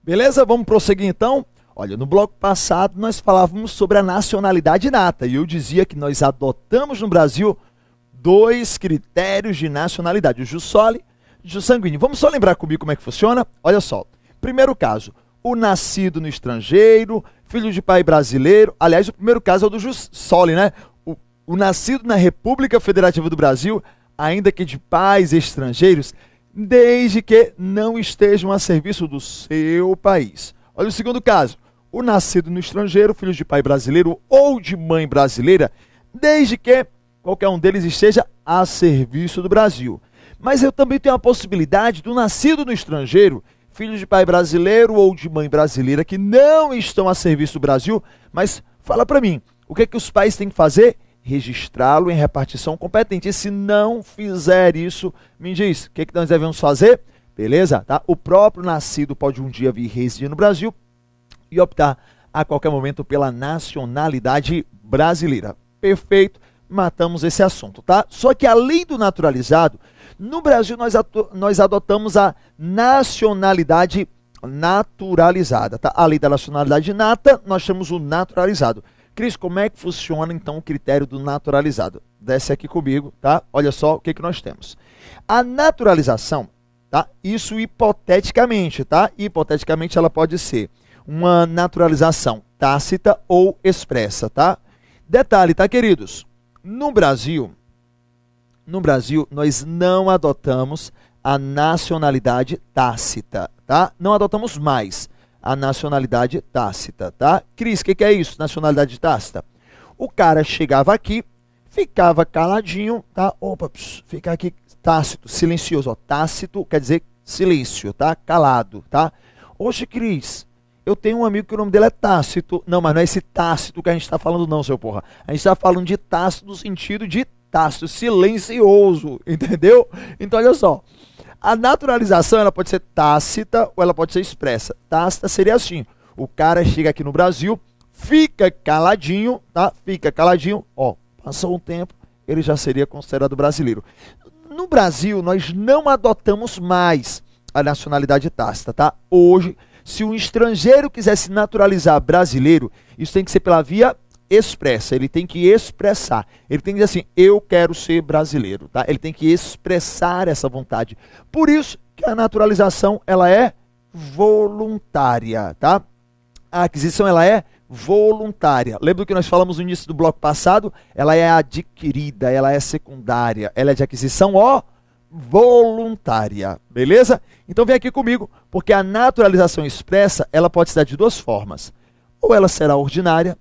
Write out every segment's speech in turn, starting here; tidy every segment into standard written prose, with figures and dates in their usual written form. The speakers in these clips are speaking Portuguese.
Beleza? Vamos prosseguir então? Olha, no bloco passado nós falávamos sobre a nacionalidade inata e eu dizia que nós adotamos no Brasil 2 critérios de nacionalidade, o jus soli e o jus sanguíneo. Vamos só lembrar comigo como é que funciona? Olha só, primeiro caso, o nascido no estrangeiro, filho de pai brasileiro. Aliás, o primeiro caso é o do jus soli, né? O nascido na República Federativa do Brasil, ainda que de pais estrangeiros, desde que não estejam a serviço do seu país. Olha o segundo caso, o nascido no estrangeiro, filho de pai brasileiro ou de mãe brasileira, desde que qualquer um deles esteja a serviço do Brasil. Mas eu também tenho a possibilidade do nascido no estrangeiro, filho de pai brasileiro ou de mãe brasileira, que não estão a serviço do Brasil, mas fala para mim, o que é que os pais têm que fazer? Registrá-lo em repartição competente. E se não fizer isso, me diz, o que é que nós devemos fazer? Beleza? Tá? O próprio nascido pode um dia vir residir no Brasil e optar a qualquer momento pela nacionalidade brasileira. Perfeito, matamos esse assunto, tá? Só que além do naturalizado, no Brasil nós adotamos a nacionalidade naturalizada, tá? Além da nacionalidade inata, nós temos o naturalizado. Cris, como é que funciona então o critério do naturalizado? Desce aqui comigo, tá? Olha só o que nós temos. A naturalização, tá? Isso hipoteticamente, tá? Hipoteticamente ela pode ser uma naturalização tácita ou expressa, tá? Detalhe, tá, queridos? No Brasil, nós não adotamos a nacionalidade tácita, tá? Não adotamos mais a nacionalidade tácita, tá? Cris, o que é isso, nacionalidade tácita? O cara chegava aqui, ficava caladinho, tá? Opa, fica aqui tácito, silencioso, ó. Tácito quer dizer silêncio, tá? Calado, tá? Oxe, Cris, eu tenho um amigo que o nome dele é Tácito. Não, mas não é esse Tácito que a gente está falando não, seu porra. A gente está falando de Tácito no sentido de Tácito, silencioso, entendeu? Então, olha só. A naturalização, ela pode ser tácita ou ela pode ser expressa. Tácita seria assim. O cara chega aqui no Brasil, fica caladinho, tá? Fica caladinho, ó. Passou um tempo, ele já seria considerado brasileiro. No Brasil, nós não adotamos mais a nacionalidade tácita, tá? Hoje, se um estrangeiro quiser se naturalizar brasileiro, isso tem que ser pela via expressa, ele tem que expressar, ele tem que dizer assim, eu quero ser brasileiro, tá? Ele tem que expressar essa vontade. Por isso que a naturalização, ela é voluntária, tá? A aquisição, ela é voluntária. Lembra do que nós falamos no início do bloco passado? Ela é adquirida, ela é secundária, ela é de aquisição, ó, voluntária, beleza? Então vem aqui comigo, porque a naturalização expressa, ela pode se dar de 2 formas. Ou ela será ordinária,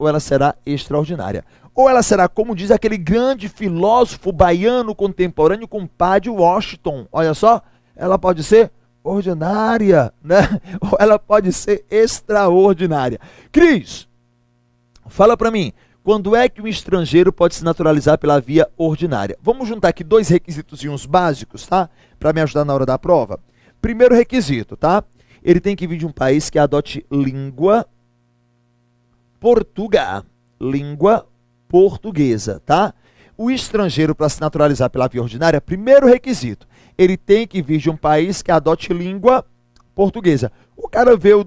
ou ela será extraordinária. Ou ela será, como diz aquele grande filósofo baiano contemporâneo, compadre Washington. Olha só, ela pode ser ordinária, né? Ou ela pode ser extraordinária. Cris, fala para mim, quando é que um estrangeiro pode se naturalizar pela via ordinária? Vamos juntar aqui 2 requisitos básicos, tá? Para me ajudar na hora da prova. Primeiro requisito, tá? Ele tem que vir de um país que adote língua portuguesa, tá? O estrangeiro, para se naturalizar pela via ordinária, primeiro requisito, ele tem que vir de um país que adote língua portuguesa. O cara veio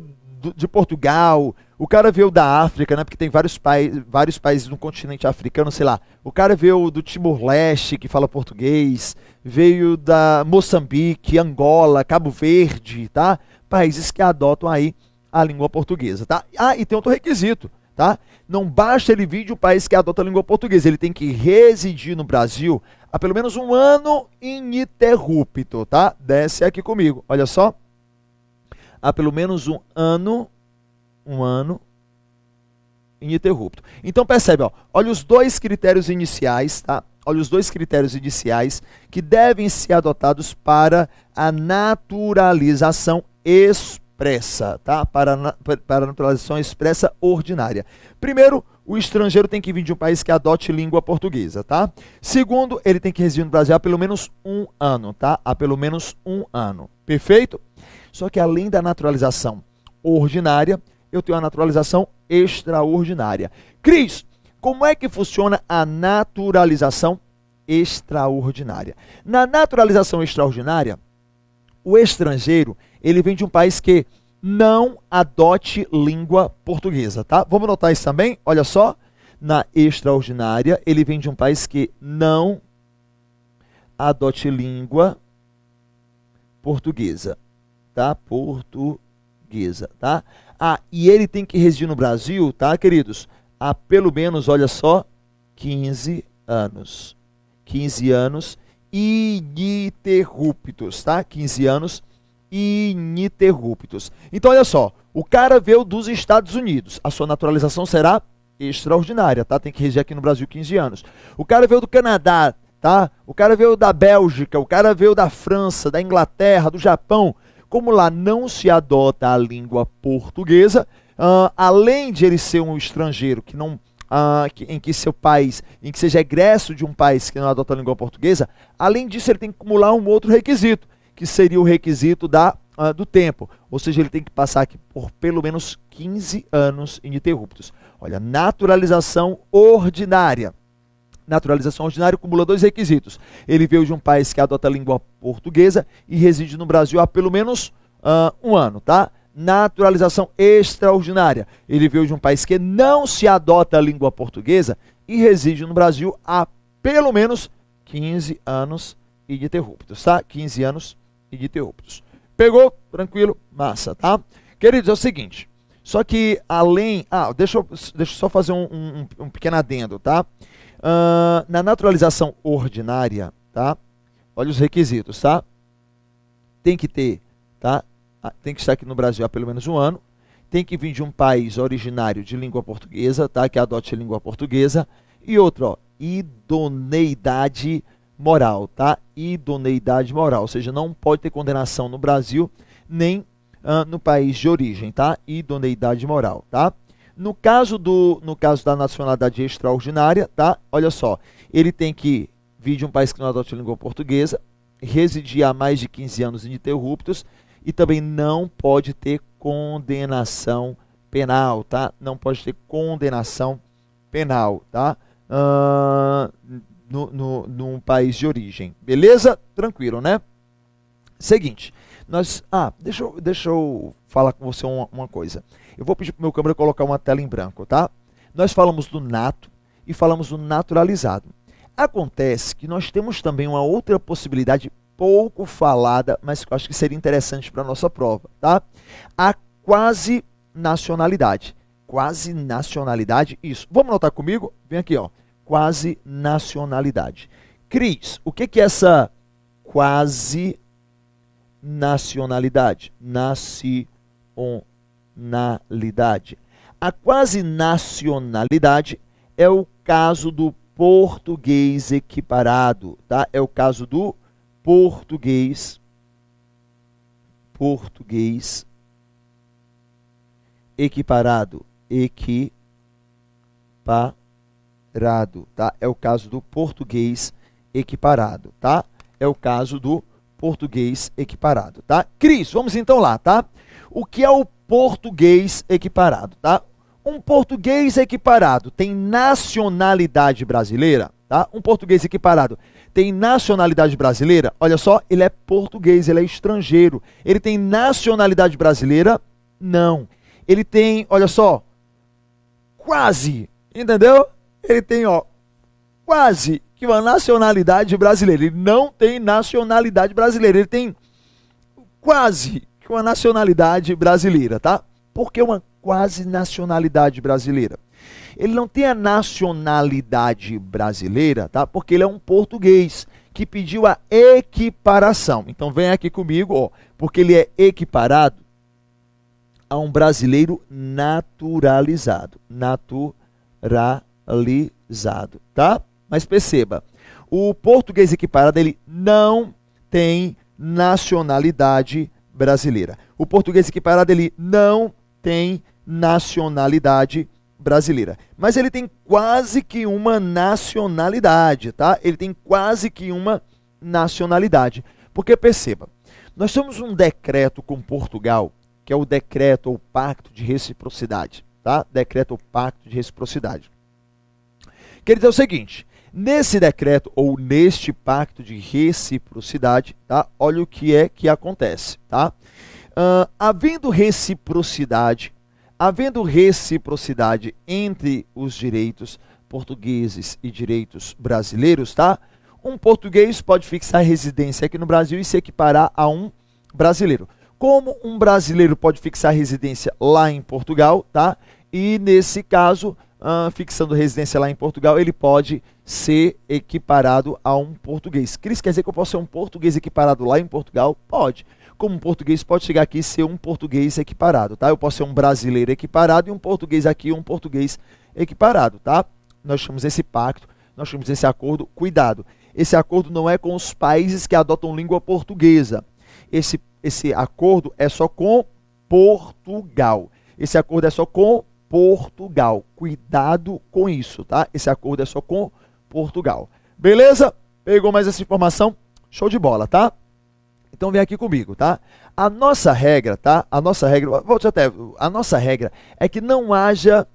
de Portugal, o cara veio da África, né? Porque tem vários países no continente africano, sei lá. O cara veio do Timor-Leste, que fala português, veio da Moçambique, Angola, Cabo Verde, tá? Países que adotam aí a língua portuguesa, tá? Ah, e tem outro requisito, tá? Não basta ele vir de um país que adota a língua portuguesa, ele tem que residir no Brasil há pelo menos 1 ano ininterrupto, tá? Desce aqui comigo, olha só. Há pelo menos um ano ininterrupto. Então percebe, ó, olha os 2 critérios iniciais, tá? Olha os 2 critérios iniciais que devem ser adotados para a naturalização expressa, tá? Para a naturalização expressa ordinária. Primeiro, o estrangeiro tem que vir de um país que adote língua portuguesa, tá? Segundo, ele tem que residir no Brasil há pelo menos 1 ano, tá? Há pelo menos 1 ano. Perfeito? Só que além da naturalização ordinária, eu tenho a naturalização extraordinária. Cris, como é que funciona a naturalização extraordinária? Na naturalização extraordinária, o estrangeiro, ele vem de um país que não adote língua portuguesa, tá? Vamos notar isso também, olha só, na extraordinária, ele vem de um país que não adote língua portuguesa, tá? Portuguesa, tá? Ah, e ele tem que residir no Brasil, tá, queridos? Há pelo menos, olha só, 15 anos. 15 anos ininterruptos, tá? 15 anos ininterruptos. Então, olha só, o cara veio dos Estados Unidos, a sua naturalização será extraordinária, tá? Tem que residir aqui no Brasil 15 anos. O cara veio do Canadá, tá? O cara veio da Bélgica, o cara veio da França, da Inglaterra, do Japão. Como lá não se adota a língua portuguesa, além de ele ser um estrangeiro que não, em que seu país, em que seja egresso de um país que não adota a língua portuguesa, além disso ele tem que acumular um outro requisito, que seria o requisito do tempo. Ou seja, ele tem que passar aqui por pelo menos 15 anos ininterruptos. Olha, naturalização ordinária. Naturalização ordinária acumula 2 requisitos. Ele veio de um país que adota a língua portuguesa e reside no Brasil há pelo menos 1 ano, tá? Naturalização extraordinária. Ele veio de um país que não se adota a língua portuguesa e reside no Brasil há pelo menos 15 anos ininterruptos, tá? 15 anos ininterruptos. Pegou? Tranquilo? Massa, tá? Queridos, é o seguinte. Só que além... deixa eu só fazer um pequeno adendo, tá? Na naturalização ordinária, tá? Olha os requisitos, tá? Tem que ter, tá? Tem que estar aqui no Brasil há pelo menos 1 ano. Tem que vir de um país originário de língua portuguesa, tá? Que adote a língua portuguesa. E outro, ó, idoneidade moral, tá? Idoneidade moral, ou seja, não pode ter condenação no Brasil nem no país de origem, tá? Idoneidade moral, tá? No caso da nacionalidade extraordinária, tá? Olha só, ele tem que vir de um país que não adote a língua portuguesa, residir há mais de 15 anos ininterruptos e também não pode ter condenação penal, tá? Não pode ter condenação penal, tá? Num país de origem. Beleza? Tranquilo, né? Seguinte, deixa eu falar com você uma coisa. Eu vou pedir para o meu câmera colocar uma tela em branco, tá? Nós falamos do nato e falamos do naturalizado. Acontece que nós temos também uma outra possibilidade pouco falada, mas que eu acho que seria interessante para a nossa prova, tá? A quase nacionalidade. Quase nacionalidade, isso. Vamos notar comigo? Vem aqui, ó. Quase nacionalidade. Cris, o que é essa quase nacionalidade? Nacionalidade. A quase nacionalidade é o caso do português equiparado, tá? É o caso do português equiparado, tá? É o caso do português equiparado, tá? É o caso do português equiparado, tá? Cris, vamos então lá, tá? O que é o português equiparado, tá? Um português equiparado tem nacionalidade brasileira, tá? Um português equiparado tem nacionalidade brasileira? Olha só, ele é português, ele é estrangeiro. Ele tem nacionalidade brasileira? Não. Ele tem, olha só, quase, entendeu? Ele tem, ó, quase que uma nacionalidade brasileira. Ele não tem nacionalidade brasileira, ele tem quase que uma nacionalidade brasileira, tá? Por que uma quase nacionalidade brasileira? Ele não tem a nacionalidade brasileira, tá? Porque ele é um português que pediu a equiparação. Então vem aqui comigo, ó, porque ele é equiparado a um brasileiro naturalizado. Naturalizado, tá? Mas perceba, o português equiparado, ele não tem nacionalidade brasileira. O português equiparado, ele não tem nacionalidade brasileira. Mas ele tem quase que uma nacionalidade, tá? Ele tem quase que uma nacionalidade. Porque perceba, nós temos um decreto com Portugal, que é o decreto ou pacto de reciprocidade, tá? Decreto ou pacto de reciprocidade. Quer dizer o seguinte, nesse decreto ou neste pacto de reciprocidade, tá? Olha o que é que acontece, tá? Havendo reciprocidade entre os direitos portugueses e direitos brasileiros, tá? Um português pode fixar residência aqui no Brasil e se equiparar a um brasileiro. Como um brasileiro pode fixar residência lá em Portugal, tá? E nesse caso, fixando residência lá em Portugal, ele pode ser equiparado a um português. Cris, quer dizer que eu posso ser um português equiparado lá em Portugal? Pode. Como um português pode chegar aqui e ser um português equiparado, tá? Eu posso ser um brasileiro equiparado e um português aqui, um português equiparado, tá? Nós chamamos esse pacto, nós chamamos esse acordo, cuidado. Esse acordo não é com os países que adotam língua portuguesa. Esse acordo é só com Portugal. Esse acordo é só com Portugal. Cuidado com isso, tá? Esse acordo é só com Portugal. Beleza? Pegou mais essa informação? Show de bola, tá? Então vem aqui comigo, tá? A nossa regra, tá? A nossa regra é que não haja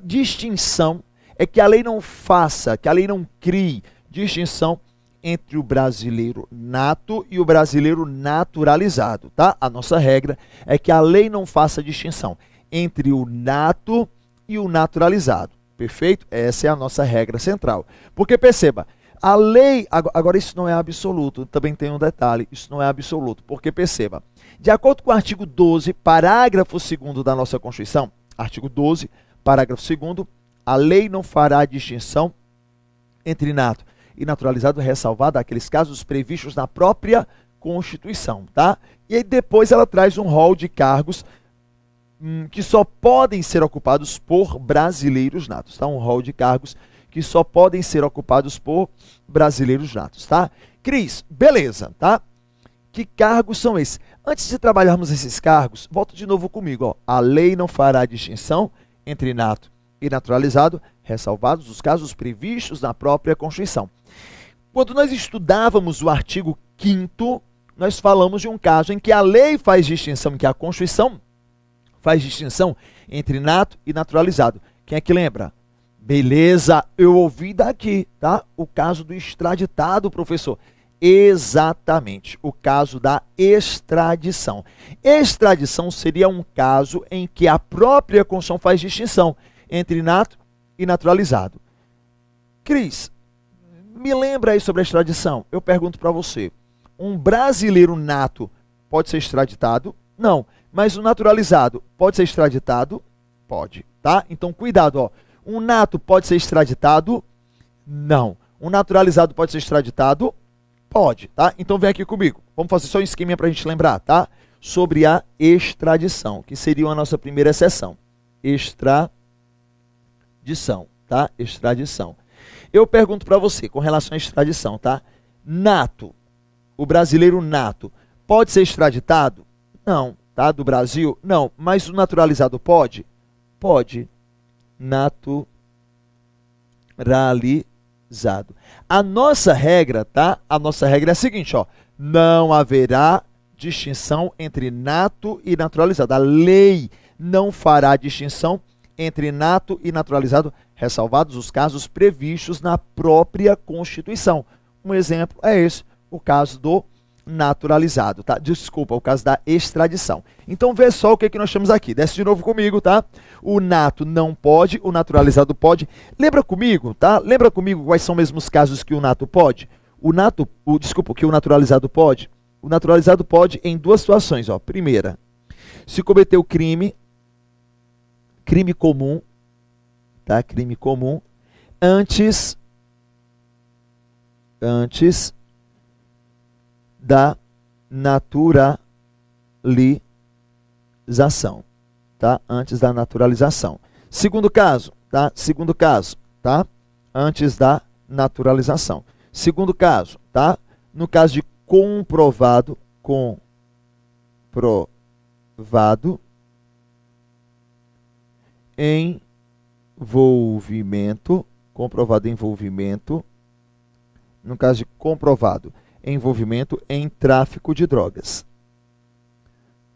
distinção, é que a lei não faça, que a lei não crie distinção entre o brasileiro nato e o brasileiro naturalizado, tá? A nossa regra é que a lei não faça distinção entre o nato e o naturalizado, perfeito? Essa é a nossa regra central. Porque perceba, a lei, agora isso não é absoluto, também tem um detalhe, isso não é absoluto, porque perceba, de acordo com o artigo 12, parágrafo 2º da nossa Constituição, artigo 12, parágrafo 2º, a lei não fará distinção entre nato e naturalizado, ressalvado aqueles casos previstos na própria Constituição, tá? E aí depois ela traz um rol de cargos que só podem ser ocupados por brasileiros natos, tá? Um rol de cargos que só podem ser ocupados por brasileiros natos, tá? Cris, beleza, tá? Que cargos são esses? Antes de trabalharmos esses cargos, volta de novo comigo, ó. A lei não fará distinção entre nato e naturalizado, ressalvados os casos previstos na própria Constituição. Quando nós estudávamos o artigo 5º, nós falamos de um caso em que a lei faz distinção, em que a Constituição faz distinção entre nato e naturalizado. Quem é que lembra? Beleza, eu ouvi daqui, tá? O caso do extraditado, professor. Exatamente, o caso da extradição. Extradição seria um caso em que a própria Constituição faz distinção entre nato e naturalizado. Cris, me lembra aí sobre a extradição. Eu pergunto para você, um brasileiro nato pode ser extraditado? Não. Mas o naturalizado pode ser extraditado? Pode, tá? Então, cuidado, ó. Um nato pode ser extraditado? Não. Um naturalizado pode ser extraditado? Pode, tá? Então, vem aqui comigo. Vamos fazer só um esqueminha para a gente lembrar, tá? Sobre a extradição, que seria a nossa primeira sessão. Extradição, tá? Extradição. Eu pergunto para você, com relação à extradição, tá? Nato, o brasileiro nato, pode ser extraditado? Não. Tá? Do Brasil? Não. Mas o naturalizado pode? Pode. Naturalizado. A nossa regra, tá? A nossa regra é a seguinte, ó. Não haverá distinção entre nato e naturalizado. A lei não fará distinção entre nato e naturalizado, ressalvados os casos previstos na própria Constituição. Um exemplo é esse, o caso do naturalizado, tá? Desculpa, o caso da extradição. Então, vê só o que nós temos aqui. Desce de novo comigo, tá? O nato não pode, o naturalizado pode. Lembra comigo, tá? Lembra comigo quais são mesmo os casos que o nato pode? Que o naturalizado pode? O naturalizado pode em duas situações, ó. Primeira, se cometeu crime comum, tá? Crime comum, antes da naturalização, tá? Antes da naturalização. Segundo caso, tá? Segundo caso, tá? Antes da naturalização. Segundo caso, tá? No caso de comprovado envolvimento, no caso de comprovado envolvimento em tráfico de drogas.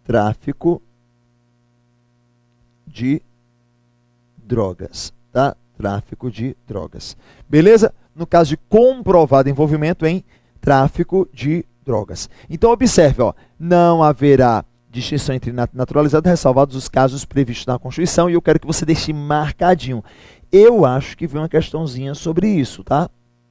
Tráfico de drogas, tá? Tráfico de drogas. Beleza? No caso de comprovado envolvimento em tráfico de drogas. Então, observe, ó, não haverá distinção entre nato e naturalizado, ressalvados os casos previstos na Constituição, e eu quero que você deixe marcadinho. Eu acho que vem uma questãozinha sobre isso, tá?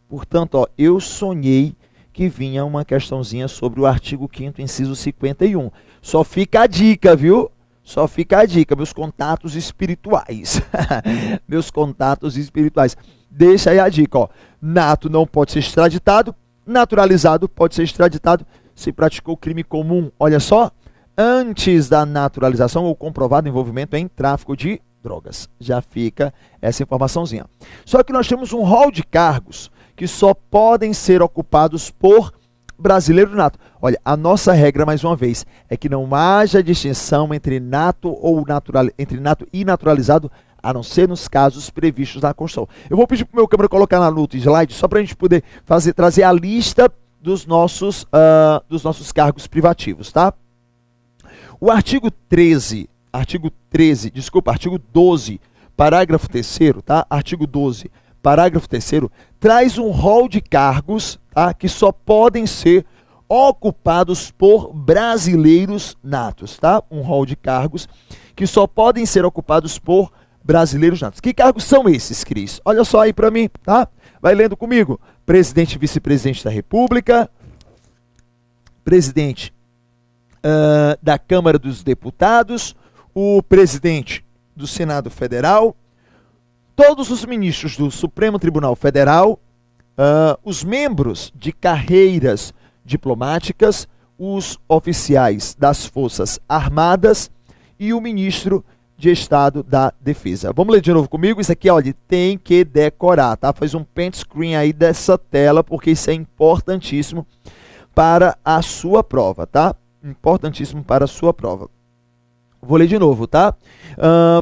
Portanto, ó, eu sonhei que vinha uma questãozinha sobre o artigo 5º, inciso 51. Só fica a dica, viu? Só fica a dica, meus contatos espirituais. Meus contatos espirituais. Deixa aí a dica, ó. Nato não pode ser extraditado, naturalizado pode ser extraditado se praticou crime comum. Olha só, antes da naturalização ou comprovado envolvimento em tráfico de drogas. Já fica essa informaçãozinha. Só que nós temos um rol de cargos que só podem ser ocupados por brasileiro nato. Olha, a nossa regra, mais uma vez, é que não haja distinção entre nato e naturalizado, a não ser nos casos previstos na Constituição. Eu vou pedir para o meu câmera colocar na luta slide, só para a gente poder trazer a lista dos nossos cargos privativos, tá? O artigo 12, parágrafo 3º, tá? Artigo 12, parágrafo 3º, traz um rol de cargos, tá? Que só podem ser ocupados por brasileiros natos, tá? Um rol de cargos que só podem ser ocupados por brasileiros natos. Que cargos são esses, Cris? Olha só aí para mim, tá? Vai lendo comigo. Presidente e vice-presidente da República, presidente da Câmara dos Deputados, o presidente do Senado Federal, todos os ministros do Supremo Tribunal Federal, os membros de carreiras diplomáticas, os oficiais das Forças Armadas e o ministro de Estado da Defesa. Vamos ler de novo comigo? Isso aqui, olha, tem que decorar, tá? Faz um print screen aí dessa tela, porque isso é importantíssimo para a sua prova, tá? Importantíssimo para a sua prova. Vou ler de novo, tá?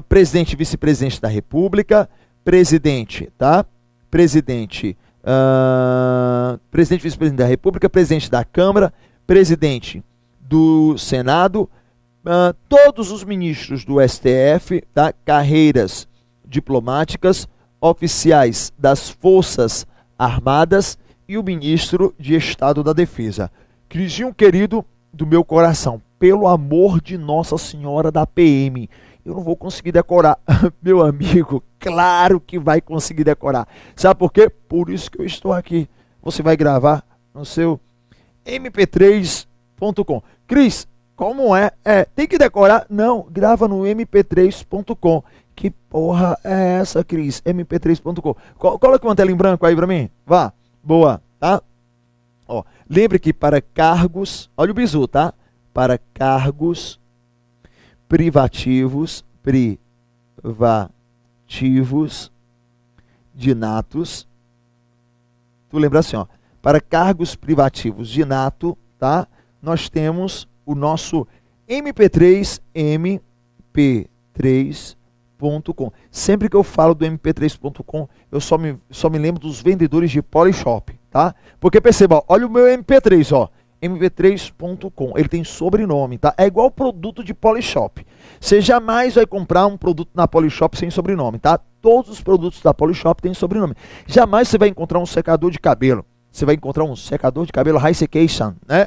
Presidente e vice-presidente da República, presidente, tá? Presidente e vice-presidente da República, presidente da Câmara, presidente do Senado, todos os ministros do STF, tá? Carreiras diplomáticas, oficiais das Forças Armadas e o ministro de Estado da Defesa. Crisinho querido do meu coração, pelo amor de Nossa Senhora da PM, eu não vou conseguir decorar. Meu amigo, claro que vai conseguir decorar. Sabe por quê? Por isso que eu estou aqui. Você vai gravar no seu mp3.com. Cris, como é? Tem que decorar? Não, grava no mp3.com. Que porra é essa, Cris? mp3.com. Coloca uma tela em branco aí pra mim. Vá. Boa, tá? Ó, lembre que para cargos, olha o bizu, tá? Para cargos privativos de natos, tu lembra assim, ó, para cargos privativos de nato, tá? Nós temos o nosso mp3, mp3.com. Sempre que eu falo do mp3.com, eu só me lembro dos vendedores de Polishop, tá? Porque perceba, ó, olha o meu mp3, ó, mp3.com, ele tem sobrenome, tá? É igual produto de Polishop. Você jamais vai comprar um produto na Polishop sem sobrenome, tá? Todos os produtos da Polishop têm sobrenome. Jamais você vai encontrar um secador de cabelo. Você vai encontrar um secador de cabelo High Seccation, né?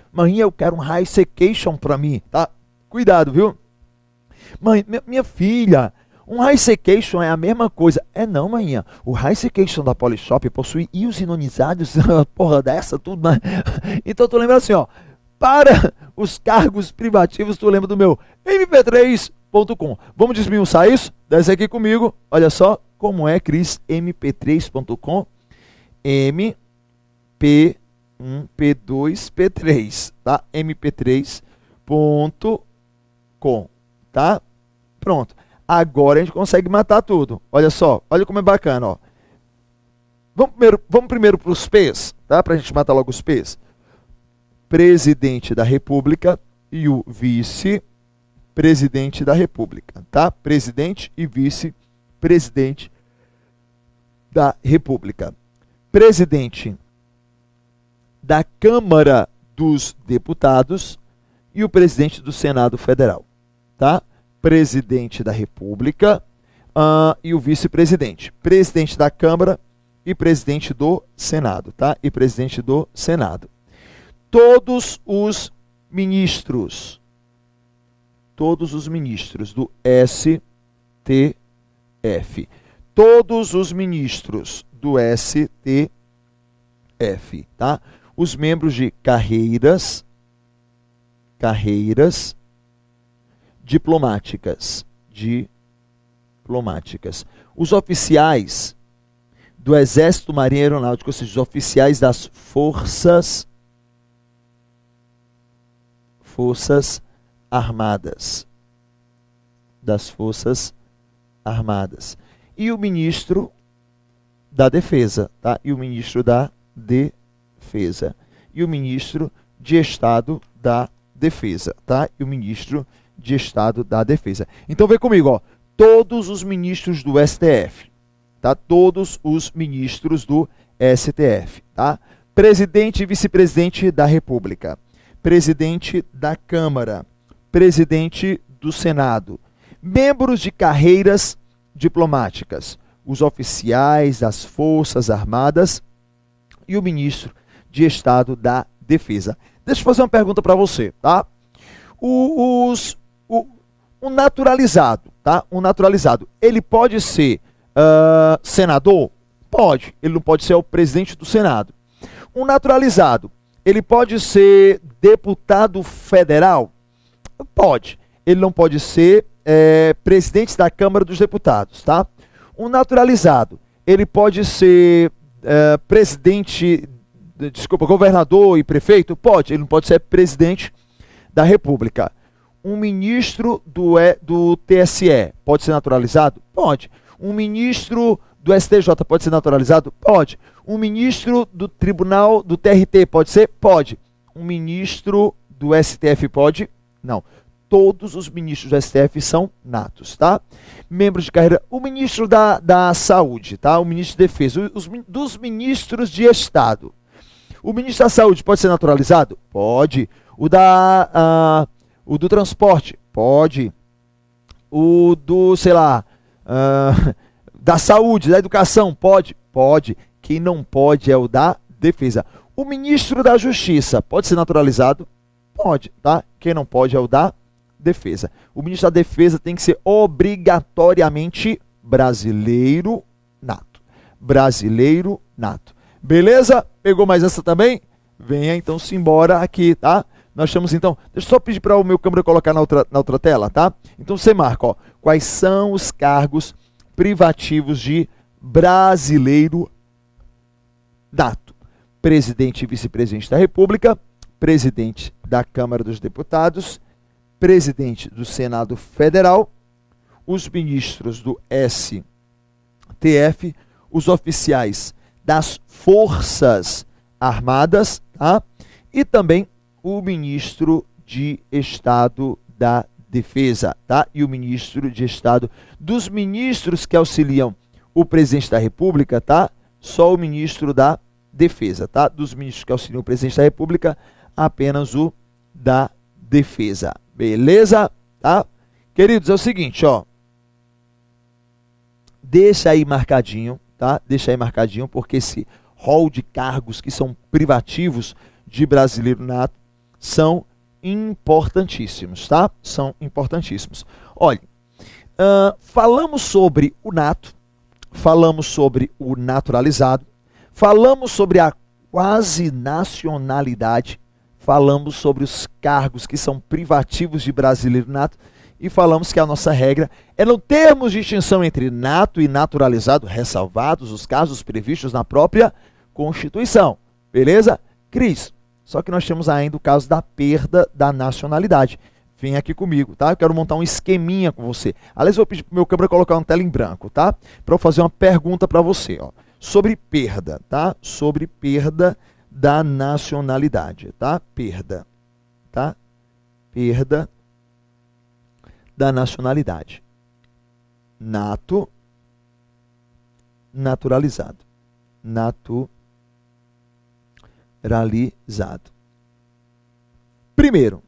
Mãe, eu quero um High Seccation pra mim, tá? Cuidado, viu? Mãe, minha filha, um High Seccation é a mesma coisa. Não, manhã. O High Secation da Polishop possui íons ionizados, porra dessa, tudo, né? Então tu lembra assim, ó, para os cargos privativos, tu lembra do meu mp3.com. Vamos desmiuçar isso? Desce aqui comigo, olha só como é, Cris, mp3.com, P1, P2, P3, tá? mp3.com, tá? Pronto. Agora a gente consegue matar tudo. Olha só, olha como é bacana, ó. Vamos primeiro para os P's, tá? Para a gente matar logo os P's. Presidente da República e o vice-presidente da República, tá? Presidente e vice-presidente da República. Presidente da Câmara dos Deputados e o presidente do Senado Federal, tá? Presidente da República e o vice-presidente. Presidente da Câmara e presidente do Senado, tá? E presidente do Senado. Todos os ministros Todos os ministros do STF. Todos os ministros do STF, tá? Os membros de carreiras diplomáticas. Os oficiais do Exército, Marinha e Aeronáutica, ou seja, os oficiais das Forças Armadas. E o ministro da Defesa, tá? E o ministro da Defesa. E o ministro de Estado da Defesa, tá? E o ministro de Estado da Defesa. Então vem comigo, ó. Todos os ministros do STF, tá? Todos os ministros do STF, tá? Presidente e vice-presidente da República, presidente da Câmara, presidente do Senado, membros de carreiras diplomáticas, os oficiais das Forças Armadas e o ministro de Estado da Defesa. Deixa eu fazer uma pergunta para você, tá? O naturalizado, tá? O naturalizado, ele pode ser senador? Pode. Ele não pode ser o presidente do Senado. Um naturalizado, ele pode ser deputado federal? Pode. Ele não pode ser presidente da Câmara dos Deputados, tá? Um naturalizado, ele pode ser governador e prefeito? Pode. Ele não pode ser presidente da República. Um ministro do TSE pode ser naturalizado? Pode. Um ministro do STJ pode ser naturalizado? Pode. Um ministro do Tribunal do TRT pode ser? Pode. Um ministro do STF pode? Não. Todos os ministros do STF são natos, tá? Membros de carreira, o ministro da Saúde, tá? O ministro de Defesa, dos ministros de Estado. O ministro da Saúde pode ser naturalizado? Pode. O do Transporte? Pode. O do, sei lá, da Saúde, da Educação? Pode? Pode. Quem não pode é o da Defesa. O ministro da Justiça pode ser naturalizado? Pode, tá? Quem não pode é o da Defesa. O ministro da Defesa tem que ser obrigatoriamente brasileiro nato. Brasileiro nato. Beleza? Pegou mais essa também? Venha então simbora aqui, tá? Nós estamos então... Deixa eu só pedir para o meu câmera colocar na outra tela, tá? Então você marca, ó. Quais são os cargos privativos de brasileiro nato? Presidente e vice-presidente da República, presidente da Câmara dos Deputados, presidente do Senado Federal, os ministros do STF, os oficiais das Forças Armadas, tá? E também o ministro de Estado da Defesa, tá? E o ministro de Estado. Dos ministros que auxiliam o presidente da República, tá? Só o ministro da Defesa, tá? Dos ministros que auxiliam o presidente da República, apenas o da Defesa. Beleza? Tá? Queridos, é o seguinte, ó. Deixa aí marcadinho, tá? Deixa aí marcadinho, porque esse rol de cargos que são privativos de brasileiro nato são importantíssimos, tá? São importantíssimos. Olha, falamos sobre o nato, falamos sobre o naturalizado, falamos sobre a quase nacionalidade, falamos sobre os cargos que são privativos de brasileiro nato e falamos que a nossa regra é não termos distinção entre nato e naturalizado, ressalvados os casos previstos na própria Constituição. Beleza? Cris, só que nós temos ainda o caso da perda da nacionalidade. Vem aqui comigo, tá? Eu quero montar um esqueminha com você. Aliás, eu vou pedir para o meu câmera colocar uma tela em branco, tá? Para eu fazer uma pergunta para você, ó. Sobre perda, tá? Sobre perda da nacionalidade, tá? Perda, tá? Perda da nacionalidade. Nato, naturalizado. Naturalizado. Primeiro,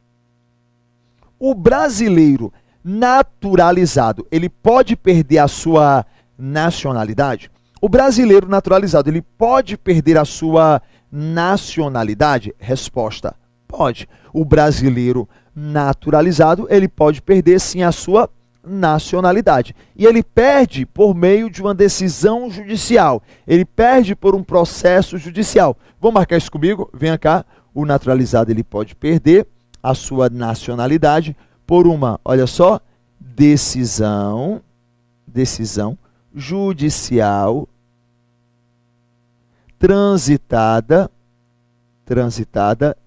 o brasileiro naturalizado, ele pode perder a sua nacionalidade? O brasileiro naturalizado, ele pode perder a sua nacionalidade? Resposta: pode. O brasileiro naturalizado, ele pode perder sim a sua nacionalidade. E ele perde por meio de uma decisão judicial. Ele perde por um processo judicial. Vamos marcar isso comigo? Venha cá. O naturalizado ele pode perder a sua nacionalidade por uma, olha só, decisão judicial transitada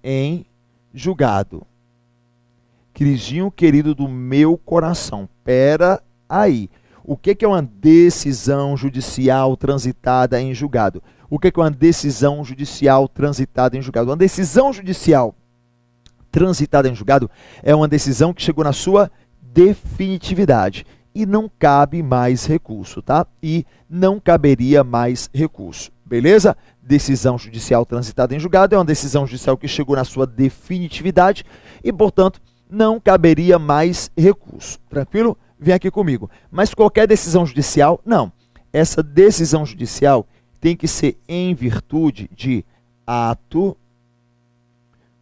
em julgado. Crisinho querido do meu coração, pera aí. O que é uma decisão judicial transitada em julgado? O que é uma decisão judicial transitada em julgado? Uma decisão judicial transitada em julgado é uma decisão que chegou na sua definitividade e não cabe mais recurso, tá? E não caberia mais recurso, beleza? Decisão judicial transitada em julgado é uma decisão judicial que chegou na sua definitividade e, portanto, não caberia mais recurso. Tranquilo? Vem aqui comigo. Mas qualquer decisão judicial, não. Essa decisão judicial tem que ser em virtude de ato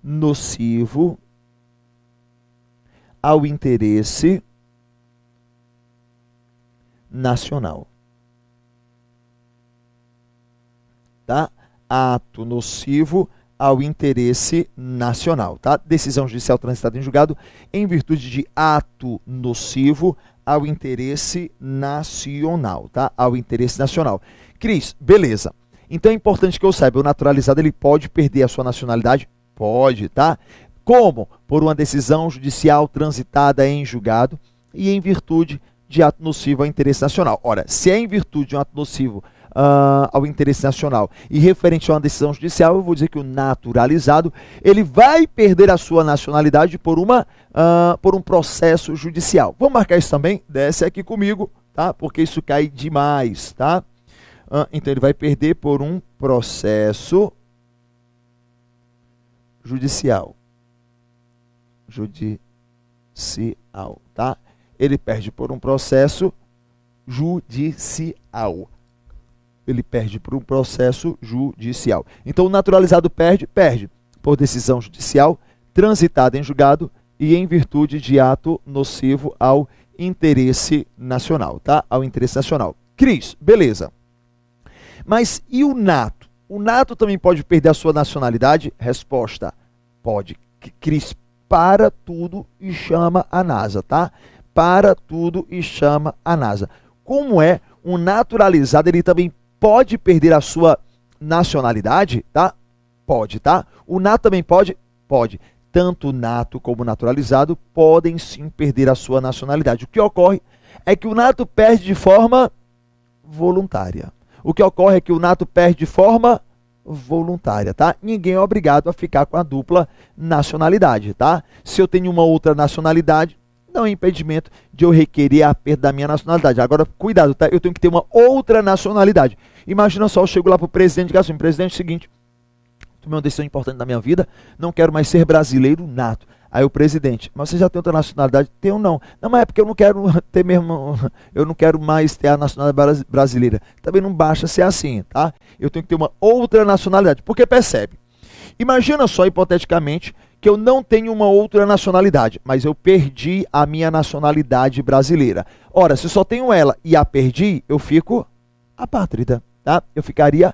nocivo ao interesse nacional. Tá? Ato nocivo ao interesse nacional, tá? Decisão judicial transitada em julgado em virtude de ato nocivo ao interesse nacional, tá? Ao interesse nacional. Cris, beleza. Então é importante que eu saiba, o naturalizado ele pode perder a sua nacionalidade? Pode, tá? Como? Por uma decisão judicial transitada em julgado e em virtude de ato nocivo ao interesse nacional. Ora, se é em virtude de um ato nocivo ao interesse nacional e referente a uma decisão judicial, eu vou dizer que o naturalizado ele vai perder a sua nacionalidade por um processo judicial. Vamos marcar isso também? Desce aqui comigo, tá? Porque isso cai demais, tá? Então ele vai perder por um processo judicial, tá? Ele perde por um processo judicial. Ele perde por um processo judicial. Então, o naturalizado perde por decisão judicial, transitada em julgado e em virtude de ato nocivo ao interesse nacional, tá? Ao interesse nacional. Cris, beleza. Mas e o nato? O nato também pode perder a sua nacionalidade? Resposta, pode. Cris, para tudo e chama a NASA, tá? Para tudo e chama a NASA. Como é um naturalizado, ele também pode perder a sua nacionalidade, tá? Pode, tá? O nato também pode? Pode. Tanto o nato como o naturalizado podem sim perder a sua nacionalidade. O que ocorre é que o nato perde de forma voluntária. O que ocorre é que o nato perde de forma voluntária, tá? Ninguém é obrigado a ficar com a dupla nacionalidade, tá? Se eu tenho uma outra nacionalidade, não é impedimento de eu requerer a perda da minha nacionalidade. Agora, cuidado, tá? Eu tenho que ter uma outra nacionalidade. Imagina só, eu chego lá para o presidente e digo assim, presidente, é o seguinte, tomei uma decisão importante na minha vida, não quero mais ser brasileiro nato. Aí o presidente, mas você já tem outra nacionalidade? Tenho não. Não, mas é porque eu não quero ter mesmo, eu não quero mais ter a nacionalidade brasileira. Também não basta ser assim, tá? Eu tenho que ter uma outra nacionalidade. Porque percebe, imagina só, hipoteticamente, que eu não tenho uma outra nacionalidade, mas eu perdi a minha nacionalidade brasileira. Ora, se só tenho ela e a perdi, eu fico apátrida, tá? Eu ficaria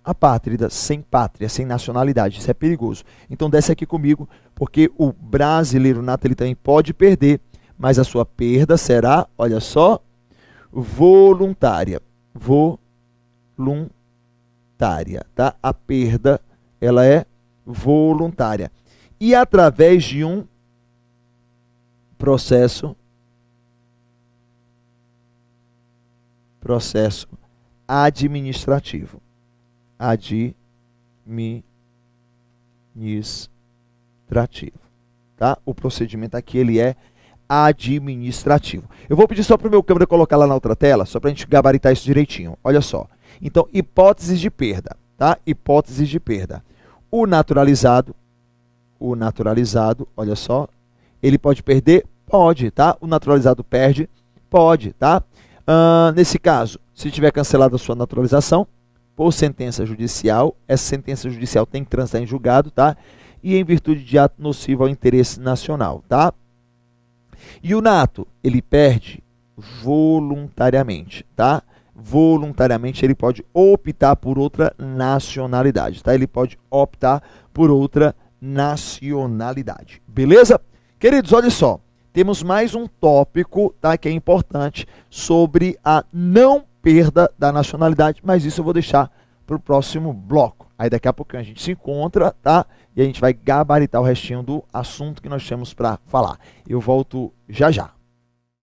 apátrida, sem pátria, sem nacionalidade. Isso é perigoso. Então desce aqui comigo, porque o brasileiro nato ele também pode perder, mas a sua perda será, olha só, voluntária. Voluntária, tá? A perda, ela é voluntária. E através de um processo administrativo. Tá? O procedimento aqui ele é administrativo. Eu vou pedir só para o meu câmera colocar lá na outra tela, só para a gente gabaritar isso direitinho. Olha só. Então, hipóteses de perda, tá? Hipóteses de perda. O naturalizado, olha só, ele pode perder? Pode, tá? O naturalizado perde? Pode, tá? Nesse caso, se tiver cancelado a sua naturalização, por sentença judicial, essa sentença judicial tem que transitar em julgado, tá? e em virtude de ato nocivo ao interesse nacional, tá? E o nato, ele perde voluntariamente, tá? Voluntariamente ele pode optar por outra nacionalidade, tá? Ele pode optar por outra nacionalidade, beleza? Queridos, olha só, temos mais um tópico, tá, que é importante sobre a não perda da nacionalidade, mas isso eu vou deixar para o próximo bloco. Aí daqui a pouquinho a gente se encontra, tá? E a gente vai gabaritar o restinho do assunto que nós temos para falar. Eu volto já já.